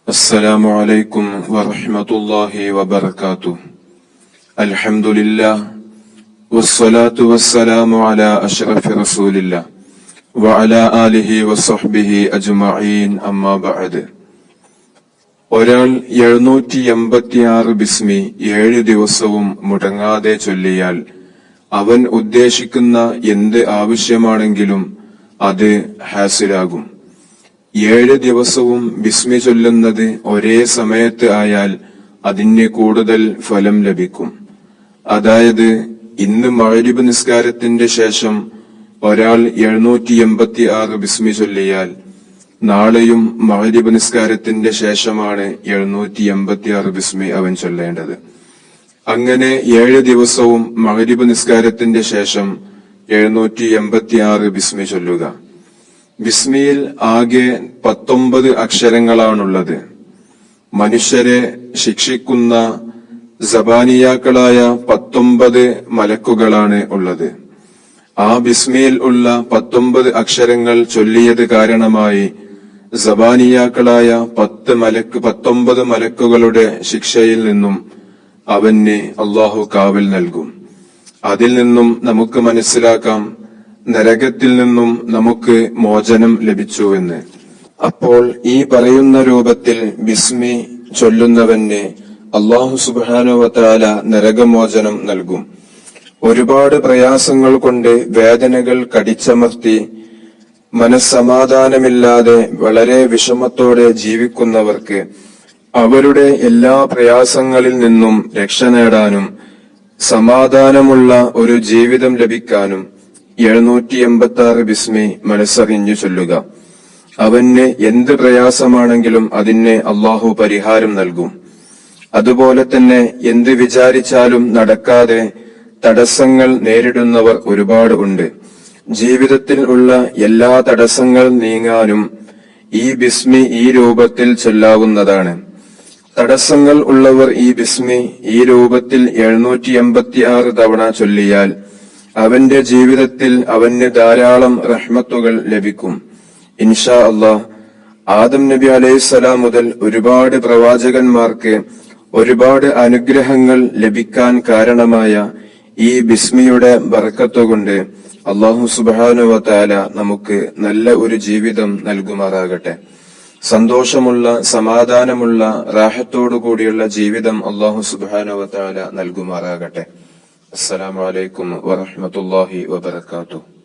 السلام عليكم ورحمة الله وبركاته. الحمد لله والصلاة والسلام على أشرف رسول الله وعلى آله وصحبه أجمعين أما بعد. ഒരാൾ 786 ബിസ്മി 7 ദിവസവും മുടങ്ങാതെ ചൊല്ലിയാൽ അവൻ ഉദ്ദേശിക്കുന്ന എന്ത് ആവശ്യമാണെങ്കിലും അത് ഹാസിലാകും. 7 ദിവസവും ബിസ്മി ചൊല്ലുന്നത് ഒരേ സമയത്ത് ആയാൽ അതിന് കൂടുതൽ ഫലം ലഭിക്കും. അതായത് ഇന്ന് മഗ്രിബ് നിസ്കാരത്തിന്റെ ശേഷം ഒരാൾ 786 ബിസ്മി ചൊല്ലിയാൽ നാളെയും മഗ്രിബ് നിസ്കാരത്തിന്റെ ശേഷമാണ് 786 ബിസ്മി അവൻ ചൊല്ലേണ്ടത്. അങ്ങനെ 7 ദിവസവും മഗ്രിബ് നിസ്കാരത്തിന്റെ ശേഷം 786 ബിസ്മി ചൊല്ലുക. ബിസ്മിയിൽ ആകെ 19 അക്ഷരങ്ങളാണുള്ളത്. മനുഷ്യരെ ശിക്ഷിക്കുന്ന സബാനിയാക്കളായ 19 മലക്കുകളാണ് ഉള്ളത്. ആ ബിസ്മിയിൽ ഉള്ള 19 അക്ഷരങ്ങൾ ചൊല്ലിയത് കാരണമായി സബാനിയാക്കളായ 19 മലക്കുകളുടെ ശിക്ഷയിൽ നിന്നും അവന് അള്ളാഹു കാവൽ നൽകും. അതിൽ നിന്നും നമുക്ക് മനസ്സിലാക്കാം നരകത്തിൽ നിന്നും നമുക്ക് മോചനം ലഭിച്ചുവെന്ന്. അപ്പോൾ ഈ പറയുന്ന രൂപത്തിൽ ബിസ്മി ചൊല്ലുന്നവന് അല്ലാഹു സുബ്ഹാനഹു വ തആല നരകമോചനം നൽകും. ഒരുപാട് പ്രയാസങ്ങൾ കൊണ്ട് വേദനകൾ കടിച്ചമർത്തി മനസ്സമാധാനമില്ലാതെ വളരെ വിഷമത്തോടെ ജീവിക്കുന്നവർക്ക് അവരുടെ എല്ലാ പ്രയാസങ്ങളിൽ നിന്നും രക്ഷ നേടാനും സമാധാനമുള്ള ഒരു ജീവിതം ലഭിക്കാനും 786 ബിസ്മി മനസ്സറിഞ്ഞു ചൊല്ലുക. അവന് എന്ത് പ്രയാസമാണെങ്കിലും അതിന് അള്ളാഹു പരിഹാരം നൽകും. അതുപോലെ തന്നെ എന്ത് വിചാരിച്ചാലും നടക്കാതെ തടസ്സങ്ങൾ നേരിടുന്നവർ ഒരുപാട് ഉണ്ട്. ജീവിതത്തിൽ ഉള്ള എല്ലാ തടസ്സങ്ങൾ നീങ്ങാനും ഈ ബിസ്മി ഈ രൂപത്തിൽ ചൊല്ലാവുന്നതാണ്. തടസ്സങ്ങൾ ഉള്ളവർ ഈ ബിസ്മി ഈ രൂപത്തിൽ 786 തവണ ചൊല്ലിയാൽ അവന്റെ ജീവിതത്തിൽ അവന് ധാരാളം റഹ്മത്തുകൾ ലഭിക്കും. ഇൻഷാ അല്ലാഹ് ആദം നബി അലൈഹിസ്സലാം മുതൽ ഒരുപാട് പ്രവാചകന്മാർക്ക് ഒരുപാട് അനുഗ്രഹങ്ങൾ ലഭിക്കാൻ കാരണമായ ഈ ബിസ്മിയുടെ ബർക്കത്തുകൊണ്ട് അല്ലാഹു സുബ്ഹാനഹു വ തആല നമുക്ക് നല്ല ഒരു ജീവിതം നൽകുമാറാകട്ടെ. സന്തോഷമുള്ള സമാധാനമുള്ള റാഹത്തോടു കൂടിയുള്ള ജീവിതം അല്ലാഹു സുബ്ഹാനഹു വ തആല നൽകുമാറാകട്ടെ. അസ്സലാമു അലൈക്കും വറഹ്മത്തുള്ളാഹി വബറകാതുഹു.